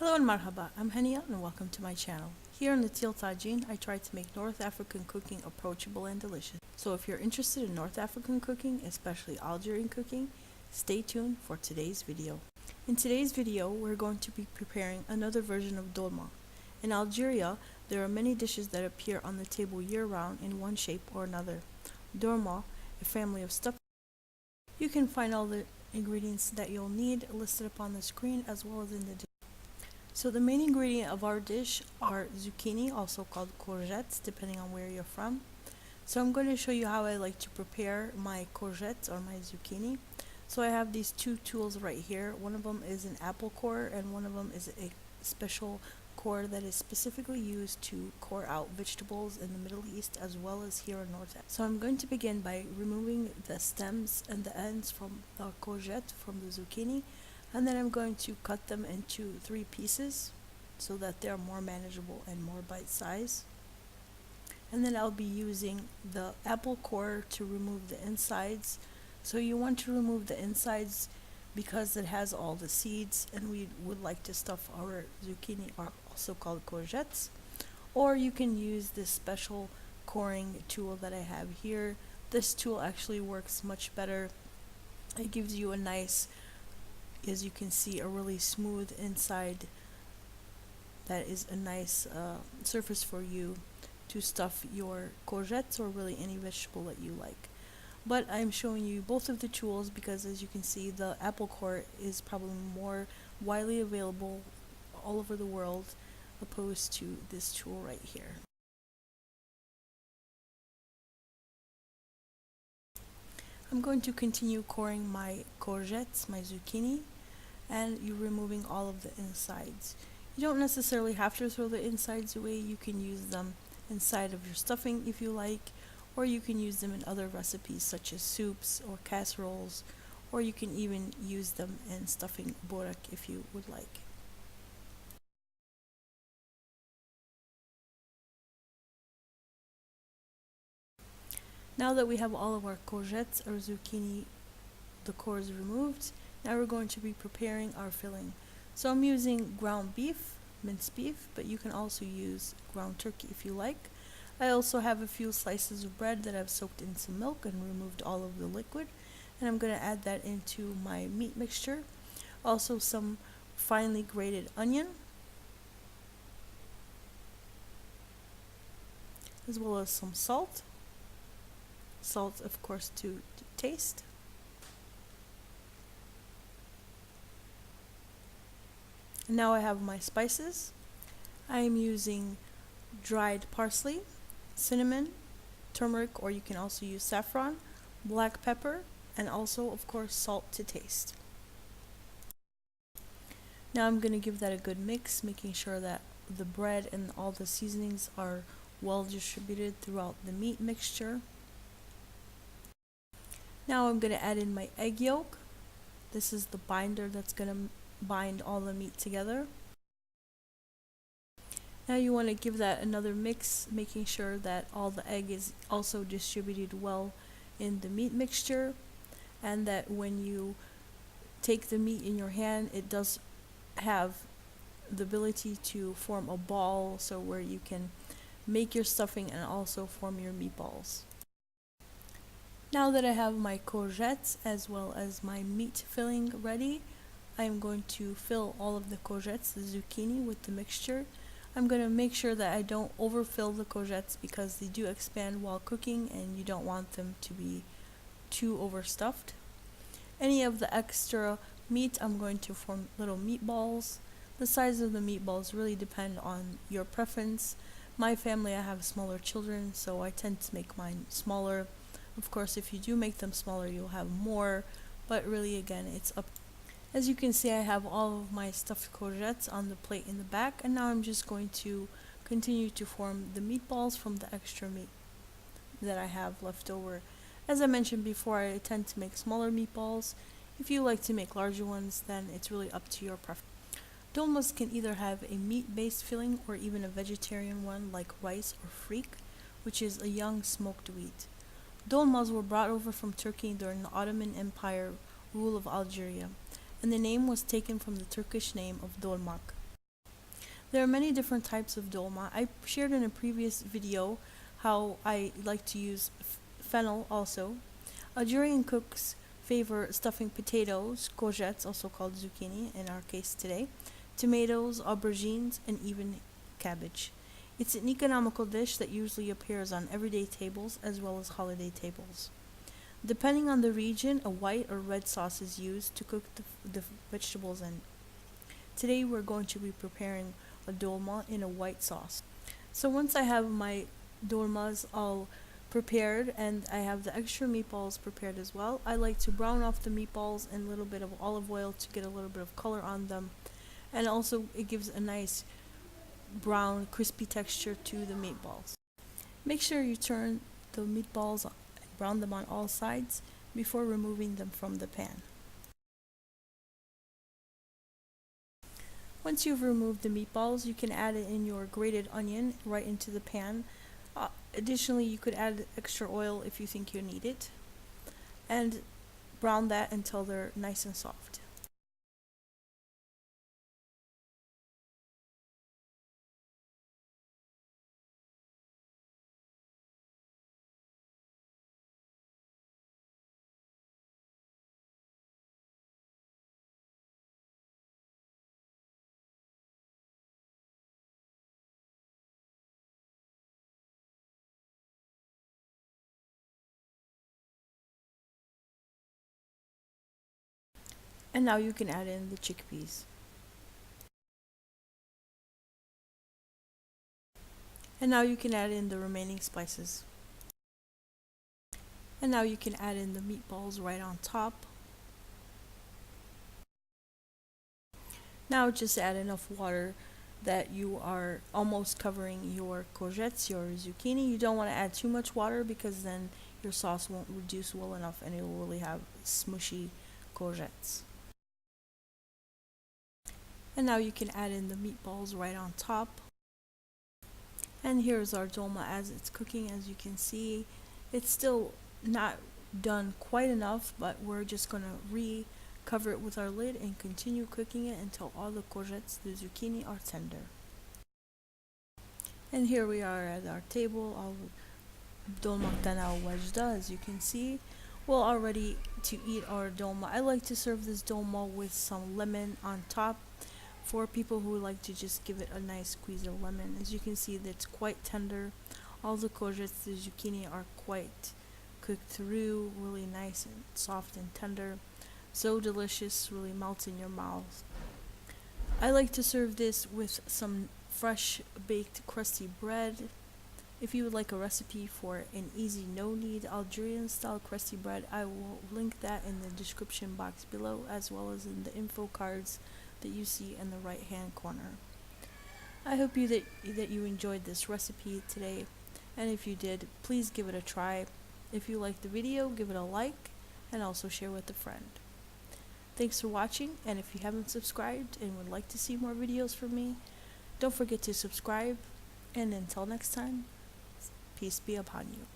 Hello and marhaba, I'm Hania and welcome to my channel. Here on the Teal Tajin, I try to make North African cooking approachable and delicious. So if you're interested in North African cooking, especially Algerian cooking, stay tuned for today's video. In today's video, we're going to be preparing another version of dolma. In Algeria, there are many dishes that appear on the table year-round in one shape or another. Dolma, a family of stuffed. You can find all the ingredients that you'll need listed up on the screen as well as in the dish. So the main ingredient of our dish are zucchini, also called courgettes, depending on where you're from. So I'm going to show you how I like to prepare my courgettes or my zucchini. So I have these two tools right here. One of them is an apple core and one of them is a special core that is specifically used to core out vegetables in the Middle East as well as here in North Africa. So I'm going to begin by removing the stems and the ends from the courgette, from the zucchini. And then I'm going to cut them into 3 pieces so that they're more manageable and more bite size. And then I'll be using the apple core to remove the insides. So you want to remove the insides because it has all the seeds and we would like to stuff our zucchini, or also called courgettes. Or you can use this special coring tool that I have here. This tool actually works much better. It gives you a nice, as you can see, a really smooth inside that is a nice surface for you to stuff your courgettes or really any vegetable that you like. But I'm showing you both of the tools because, as you can see, the apple core is probably more widely available all over the world opposed to this tool right here. I'm going to continue coring my courgettes, my zucchini, and you're removing all of the insides. You don't necessarily have to throw the insides away. You can use them inside of your stuffing if you like, or you can use them in other recipes such as soups or casseroles, or you can even use them in stuffing borak if you would like. Now that we have all of our courgettes or zucchini, the cores removed, now we're going to be preparing our filling. So I'm using ground beef, minced beef, but you can also use ground turkey if you like. I also have a few slices of bread that I've soaked in some milk and removed all of the liquid, and I'm going to add that into my meat mixture. Also some finely grated onion, as well as some salt. Salt, of course, to taste. And now I have my spices. I am using dried parsley, cinnamon, turmeric, or you can also use saffron, black pepper, and also, of course, salt to taste. Now I'm going to give that a good mix, making sure that the bread and all the seasonings are well distributed throughout the meat mixture. Now I'm going to add in my egg yolk. This is the binder that's going to bind all the meat together. Now you want to give that another mix, making sure that all the egg is also distributed well in the meat mixture, and that when you take the meat in your hand, it does have the ability to form a ball, so where you can make your stuffing and also form your meatballs. Now that I have my courgettes as well as my meat filling ready, I am going to fill all of the courgettes, the zucchini, with the mixture. I'm going to make sure that I don't overfill the courgettes because they do expand while cooking and you don't want them to be too overstuffed. Any of the extra meat, I'm going to form little meatballs. The size of the meatballs really depend on your preference. My family, I have smaller children, so I tend to make mine smaller. Of course, if you do make them smaller, you'll have more, but really, again, it's up. As you can see, I have all of my stuffed courgettes on the plate in the back, and now I'm just going to continue to form the meatballs from the extra meat that I have left over. As I mentioned before, I tend to make smaller meatballs. If you like to make larger ones, then it's really up to your preference. Dolmas can either have a meat-based filling or even a vegetarian one like rice or frik, which is a young smoked wheat. Dolmas were brought over from Turkey during the Ottoman Empire rule of Algeria, and the name was taken from the Turkish name of dolmak. There are many different types of dolma. I shared in a previous video how I like to use fennel also. Algerian cooks favor stuffing potatoes, courgettes, also called zucchini in our case today, tomatoes, aubergines, and even cabbage. It's an economical dish that usually appears on everyday tables as well as holiday tables. Depending on the region, a white or red sauce is used to cook the vegetables in. Today we're going to be preparing a dolma in a white sauce. So once I have my dolmas all prepared and I have the extra meatballs prepared as well, I like to brown off the meatballs in a little bit of olive oil to get a little bit of color on them, and also it gives a nice brown crispy texture to the meatballs. Make sure you turn the meatballs and brown them on all sides before removing them from the pan. Once you've removed the meatballs, you can add in your grated onion right into the pan. Additionally, you could add extra oil if you think you need it, and brown that until they're nice and soft. And now you can add in the chickpeas. And now you can add in the remaining spices. And now you can add in the meatballs right on top. Now just add enough water that you are almost covering your courgettes, your zucchini. You don't want to add too much water because then your sauce won't reduce well enough and it will really have smushy courgettes. And now you can add in the meatballs right on top. And here's our dolma as it's cooking. As you can see, it's still not done quite enough, but we're just going to cover it with our lid and continue cooking it until all the courgettes, the zucchini, are tender. And here we are at our table, our dolma qarâa wajda. As you can see, we're all ready to eat our dolma. I like to serve this dolma with some lemon on top for people who like to just give it a nice squeeze of lemon. As you can see, that's quite tender. All the courgettes, the zucchini are quite cooked through, really nice and soft and tender. So delicious, really melts in your mouth. I like to serve this with some fresh baked crusty bread. If you would like a recipe for an easy no-knead Algerian style crusty bread, I will link that in the description box below, as well as in the info cards that you see in the right hand corner. I hope that you enjoyed this recipe today, and if you did, please give it a try. If you liked the video, give it a like and also share with a friend. Thanks for watching, and if you haven't subscribed and would like to see more videos from me, don't forget to subscribe, and until next time, peace be upon you.